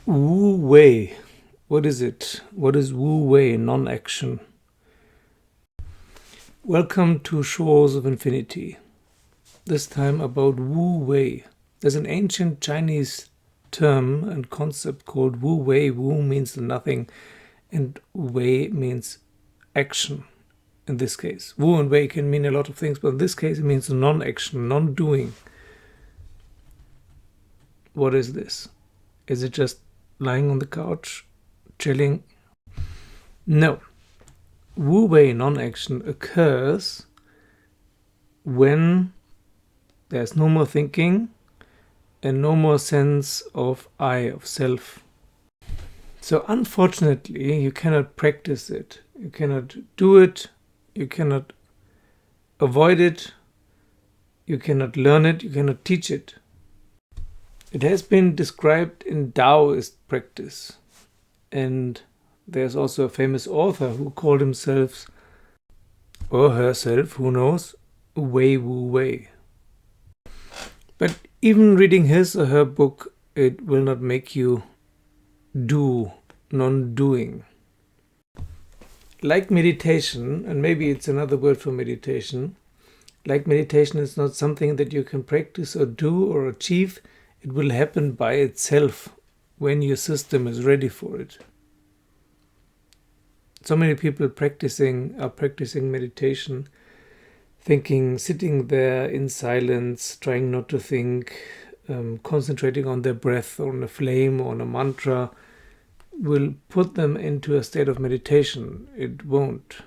WuWei. What is it? What is WuWei, non-action? Welcome to Shores of Infinity. This time about WuWei. There's an ancient Chinese term and concept called WuWei. Wu means nothing and Wei means action. In this case, Wu and Wei can mean a lot of things, but in this case it means non-action, non-doing. What is this? Is it just lying on the couch, chilling? No. Wu-wei non-action occurs when there's no more thinking and no more sense of I, of self. So unfortunately, you cannot practice it. You cannot do it. You cannot avoid it. You cannot learn it. You cannot teach it. It has been described in daoist practice. And there's also a famous author who called himself, or herself, who knows, WuWei. But even reading his or her book, it will not make you do non-doing. Like meditation, and maybe it's another word for meditation, like meditation is not something that you can practice or do or achieve. It will happen by itself when your system is ready for it. So many people are practicing meditation, sitting there in silence, trying not to think, concentrating on their breath or on a flame or on a mantra, will put them into a state of meditation. It won't.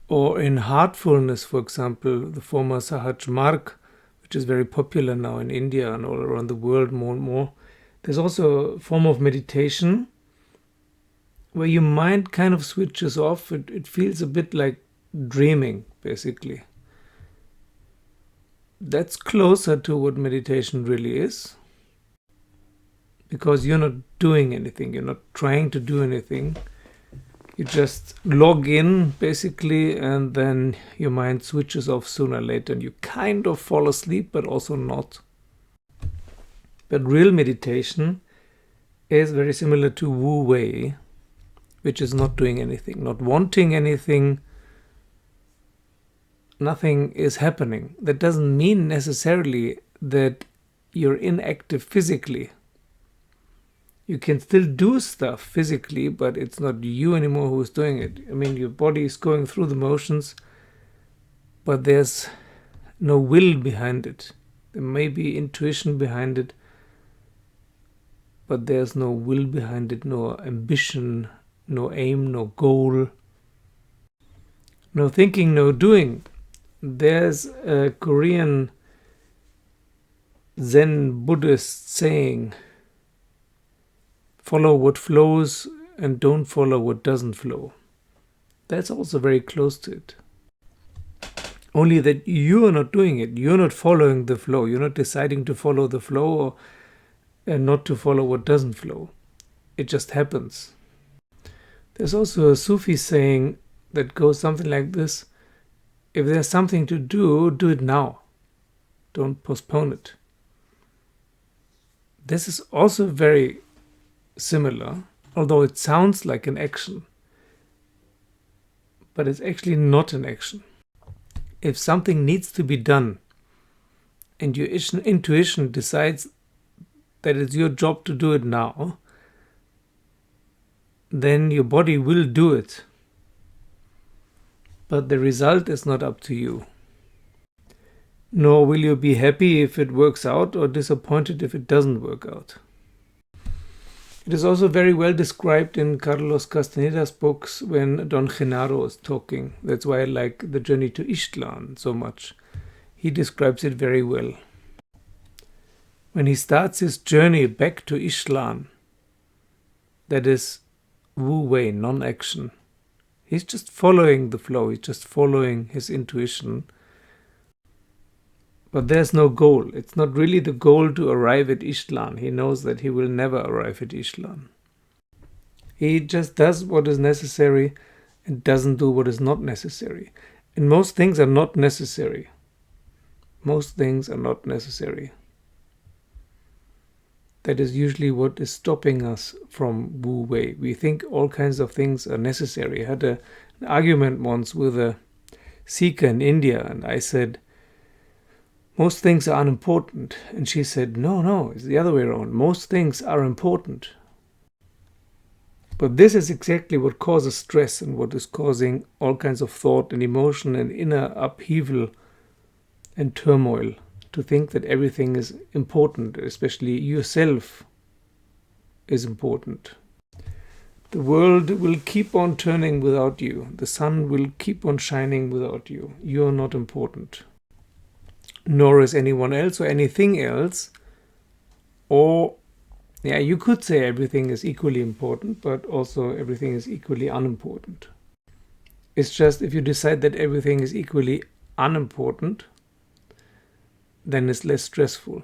Or in heartfulness, for example, the former Sahaj Marg, which is very popular now in India and all around the world more and more. There's also a form of meditation where your mind kind of switches off. It feels a bit like dreaming, basically. That's closer to what meditation really is, because you're not doing anything. You're not trying to do anything. You just log in, basically, and then your mind switches off sooner or later, and you kind of fall asleep, but also not. But real meditation is very similar to WuWei, which is not doing anything, not wanting anything. Nothing is happening. That doesn't mean necessarily that you're inactive physically. You can still do stuff physically, but it's not you anymore who's doing it. I mean, your body is going through the motions, but there's no will behind it. There may be intuition behind it, but there's no will behind it, no ambition, no aim, no goal, no thinking, no doing. There's a Korean Zen Buddhist saying, follow what flows and don't follow what doesn't flow. That's also very close to it. Only that you are not doing it. You're not following the flow. You're not deciding to follow the flow and not to follow what doesn't flow. It just happens. There's also a Sufi saying that goes something like this: if there's something to do, do it now. Don't postpone it. This is also very similar, although it sounds like an action, but it's actually not an action. If something needs to be done and your intuition decides that it's your job to do it now, then your body will do it. But the result is not up to you. Nor will you be happy if it works out or disappointed if it doesn't work out. It is also very well described in Carlos Castaneda's books when Don Genaro is talking. That's why I like The Journey to Ixtlan so much. He describes it very well. When he starts his journey back to Ixtlan, that is WuWei, non-action. He's just following the flow. He's just following his intuition. But there's no goal. It's not really the goal to arrive at Ixtlan. He knows that he will never arrive at Ixtlan. He just does what is necessary and doesn't do what is not necessary. And most things are not necessary. Most things are not necessary. that is usually what is stopping us from WuWei. We think all kinds of things are necessary. I had an argument once with a seeker in India, and I said, most things are unimportant. And she said, no, it's the other way around. Most things are important. But this is exactly what causes stress and what is causing all kinds of thought and emotion and inner upheaval and turmoil. To think that everything is important, especially yourself is important. The world will keep on turning without you. The sun will keep on shining without you. You are not important. Nor is anyone else or anything else. Or, yeah, you could say everything is equally important, but also everything is equally unimportant. It's just if you decide that everything is equally unimportant, then it's less stressful.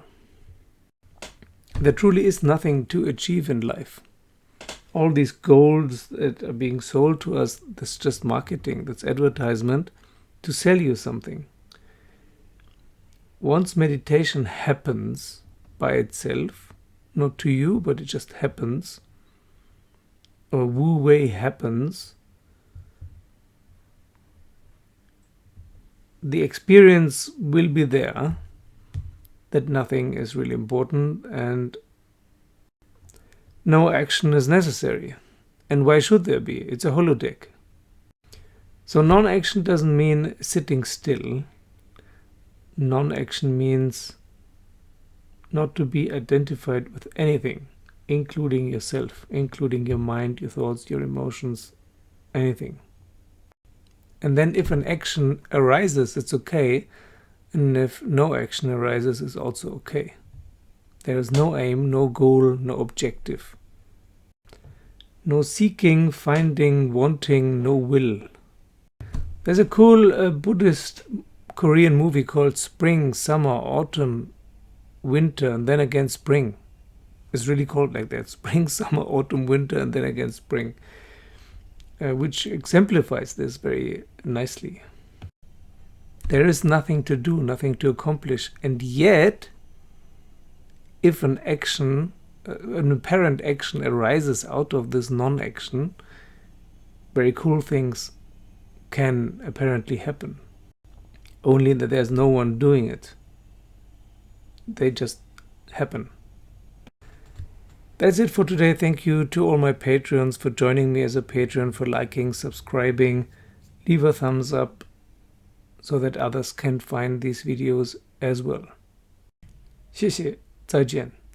There truly is nothing to achieve in life. All these goals that are being sold to us, that's just marketing, that's advertisement to sell you something. Once meditation happens by itself, not to you, but it just happens, or WuWei happens, the experience will be there that nothing is really important and no action is necessary. And why should there be? It's a holodeck. So non-action doesn't mean sitting still. Non-action means not to be identified with anything, including yourself, including your mind, your thoughts, your emotions, anything. And then if an action arises, it's okay. And if no action arises, it's also okay. There is no aim, no goal, no objective. No seeking, finding, wanting, no will. There's a cool Buddhist Korean movie called Spring, Summer, Autumn, Winter, and then again Spring. It's really called like that. Spring, Summer, Autumn, Winter, and then again Spring. Which exemplifies this very nicely. There is nothing to do, nothing to accomplish. And yet, if an action, an apparent action arises out of this non-action, very cool things can apparently happen. Only that there's no one doing it. They just happen. That's it for today. Thank you to all my Patreons for joining me as a Patreon, for liking, subscribing. Leave a thumbs up so that others can find these videos as well. 谢谢，再见。